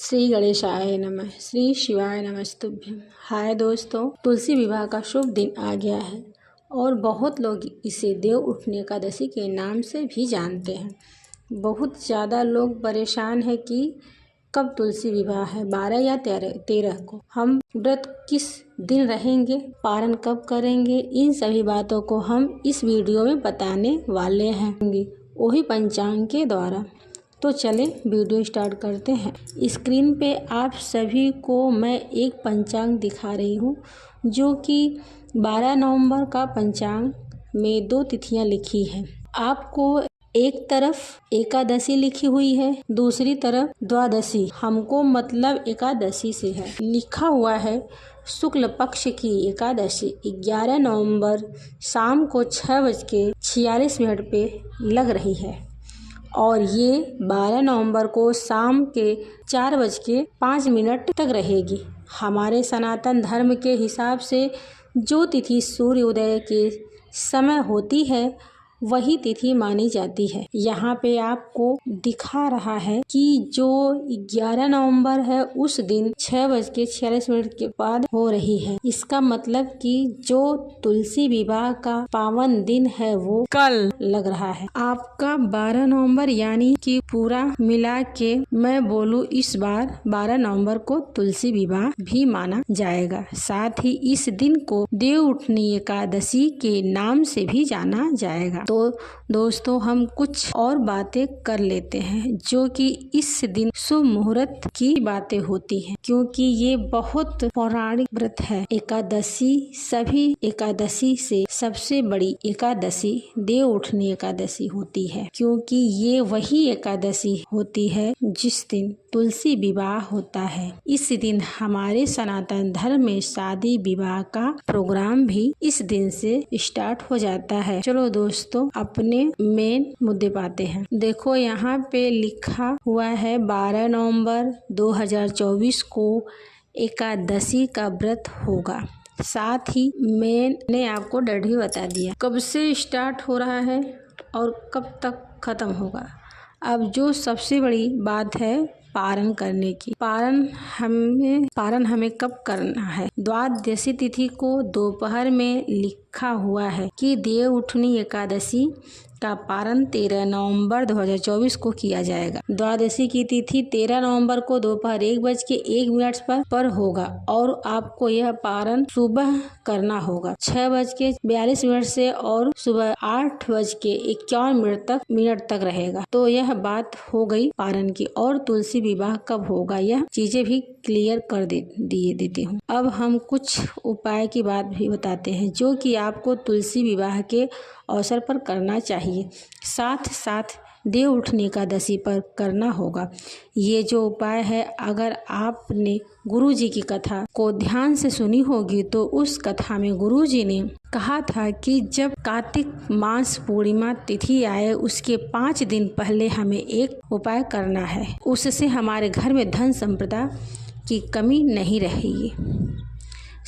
श्री गणेशाय नमः। श्री शिवाय नमस्तुभ्यं। हाय दोस्तों, तुलसी विवाह का शुभ दिन आ गया है और बहुत लोग इसे देव उठनी एकादशी के नाम से भी जानते हैं। बहुत ज़्यादा लोग परेशान हैं कि कब तुलसी विवाह है, 12 या 13 को। हम व्रत किस दिन रहेंगे, पारण कब करेंगे, इन सभी बातों को हम इस वीडियो में बताने वाले हैं, वही पंचांग के द्वारा। तो चलें वीडियो स्टार्ट करते हैं। स्क्रीन पे आप सभी को मैं एक पंचांग दिखा रही हूँ, जो कि 12 नवंबर का पंचांग में 2 तिथियाँ लिखी हैं। आपको एक तरफ एकादशी लिखी हुई है, दूसरी तरफ द्वादशी। हमको मतलब एकादशी से है। लिखा हुआ है शुक्ल पक्ष की एकादशी 11 नवंबर शाम को 6:46 पे लग रही है और ये 12 नवंबर को शाम के 4:05 तक रहेगी। हमारे सनातन धर्म के हिसाब से जो तिथि सूर्योदय के समय होती है वही तिथि मानी जाती है। यहाँ पे आपको दिखा रहा है कि जो 11 नवंबर है उस दिन 6:46 के बाद हो रही है। इसका मतलब कि जो तुलसी विवाह का पावन दिन है वो कल लग रहा है। आपका 12 नवंबर यानी कि पूरा मिला के मैं बोलूँ, इस बार 12 नवंबर को तुलसी विवाह भी माना जाएगा। साथ ही इस दिन को देव उठनी एकादशी के नाम से भी जाना जाएगा। तो दोस्तों, हम कुछ और बातें कर लेते हैं जो कि इस दिन शुभ मुहूर्त की बातें होती हैं, क्योंकि ये बहुत पौराणिक व्रत है। एकादशी सभी एकादशी से सबसे बड़ी एकादशी देव उठनी एकादशी होती है, क्योंकि ये वही एकादशी होती है जिस दिन तुलसी विवाह होता है। इस दिन हमारे सनातन धर्म में शादी विवाह का प्रोग्राम भी इस दिन से स्टार्ट हो जाता है। चलो दोस्तों, अपने मेन मुद्दे पाते हैं। देखो, यहाँ पे लिखा हुआ है 12 नवंबर 2024 को एकादशी का व्रत होगा। साथ ही मैंने आपको डेट भी बता दिया कब से स्टार्ट हो रहा है और कब तक खत्म होगा। अब जो सबसे बड़ी बात है पारण करने की। पारण हमें कब करना है? द्वादशी तिथि को दोपहर में लिखा हुआ है कि देव उठनी एकादशी का पारण 13 नवंबर 2024 को किया जाएगा। द्वादशी की तिथि 13 नवंबर को दोपहर 1:01 पर होगा और आपको यह पारण सुबह करना होगा 6:42 से और सुबह 8:51 तक रहेगा। तो यह बात हो गई पारण की। और तुलसी विवाह कब होगा, यह चीजें भी क्लियर कर देती हूँ। अब हम कुछ उपाय की बात भी बताते हैं जो कि आपको तुलसी विवाह के अवसर पर करना चाहिए, साथ साथ देव उठनी एकादशी पर करना होगा। ये जो उपाय है, अगर आपने गुरुजी की कथा को ध्यान से सुनी होगी तो उस कथा में गुरुजी ने कहा था कि जब कार्तिक मास पूर्णिमा तिथि आए उसके 5 दिन पहले हमें एक उपाय करना है। उससे हमारे घर में धन संपदा की कमी नहीं रहेगी,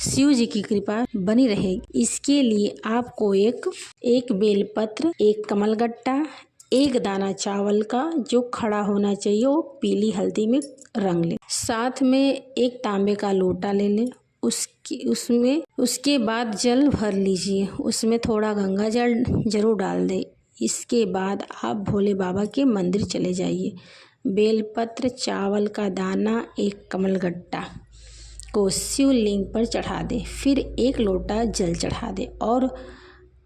शिव जी की कृपा बनी रहेगी। इसके लिए आपको एक बेलपत्र, एक कमलगट्टा, एक दाना चावल का जो खड़ा होना चाहिए वो पीली हल्दी में रंग ले। साथ में एक तांबे का लोटा ले लें। उसके बाद जल भर लीजिए, उसमें थोड़ा गंगा जल जरूर डाल दें। इसके बाद आप भोले बाबा के मंदिर चले जाइए। बेलपत्र, चावल का दाना, एक कमलगट्टा को शिवलिंग पर चढ़ा दें, फिर 1 लोटा जल चढ़ा दें। और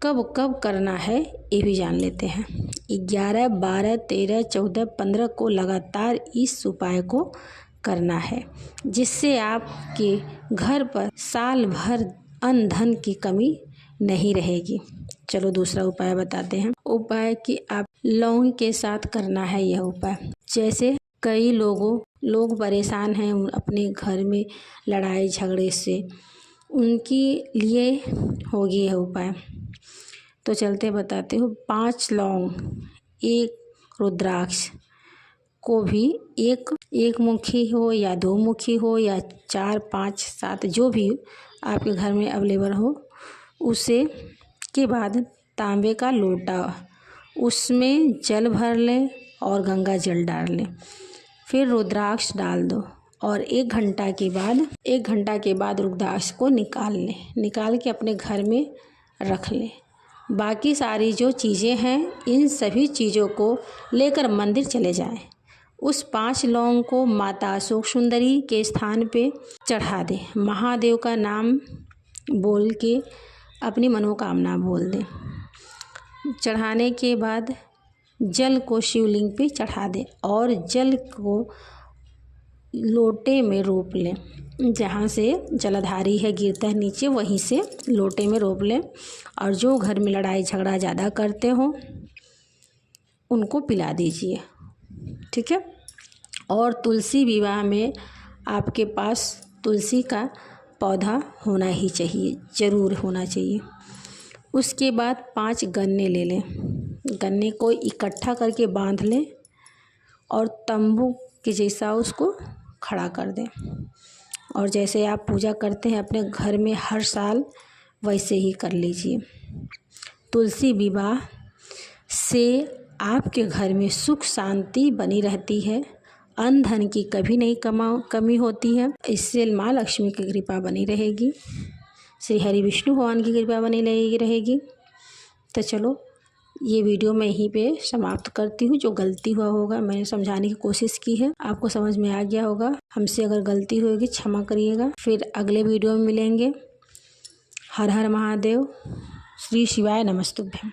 कब करना है ये भी जान लेते हैं। 11, 12, 13, 14, 15 को लगातार इस उपाय को करना है, जिससे आपके घर पर साल भर अन्न धन की कमी नहीं रहेगी। चलो दूसरा उपाय बताते हैं। उपाय कि आप लौंग के साथ करना है यह उपाय। जैसे कई लोग परेशान हैं अपने घर में लड़ाई झगड़े से, उनके लिए होगी यह उपाय। तो चलते बताते हो। 5 लौंग, 1 रुद्राक्ष को भी एक मुखी हो या 2 मुखी हो या 4, 5, 7 जो भी आपके घर में अवेलेबल हो, उसे के बाद तांबे का लोटा, उसमें जल भर लें और गंगा जल डाल लें। फिर रुद्राक्ष डाल दो और 1 घंटा के बाद रुद्राक्ष को निकाल के अपने घर में रख लें। बाकी सारी जो चीज़ें हैं इन सभी चीज़ों को लेकर मंदिर चले जाएं। उस 5 लौंग को माता अशोक सुंदरी के स्थान पे चढ़ा दें। महादेव का नाम बोल के अपनी मनोकामना बोल दें। चढ़ाने के बाद जल को शिवलिंग पे चढ़ा दें और जल को लोटे में रोप लें। जहाँ से जलाधारी है गिरता है नीचे, वहीं से लोटे में रोप लें। और जो घर में लड़ाई झगड़ा ज़्यादा करते हो उनको पिला दीजिए, ठीक है। और तुलसी विवाह में आपके पास तुलसी का पौधा होना ही चाहिए, ज़रूर होना चाहिए। उसके बाद 5 गन्ने ले लें। गन्ने को इकट्ठा करके बांध लें और तंबू के जैसा उसको खड़ा कर दें। और जैसे आप पूजा करते हैं अपने घर में हर साल, वैसे ही कर लीजिए। तुलसी विवाह से आपके घर में सुख शांति बनी रहती है, अन्न धन की कभी नहीं कमी होती है। इससे माँ लक्ष्मी की कृपा बनी रहेगी, श्री हरि विष्णु भगवान की कृपा बनी रहेगी। तो चलो ये वीडियो मैं यहीं पे समाप्त करती हूँ। जो गलती हुआ होगा मैंने समझाने की कोशिश की है, आपको समझ में आ गया होगा। हमसे अगर गलती होगी क्षमा करिएगा। फिर अगले वीडियो में मिलेंगे। हर हर महादेव। श्री शिवाय नमस्तुभ्यम।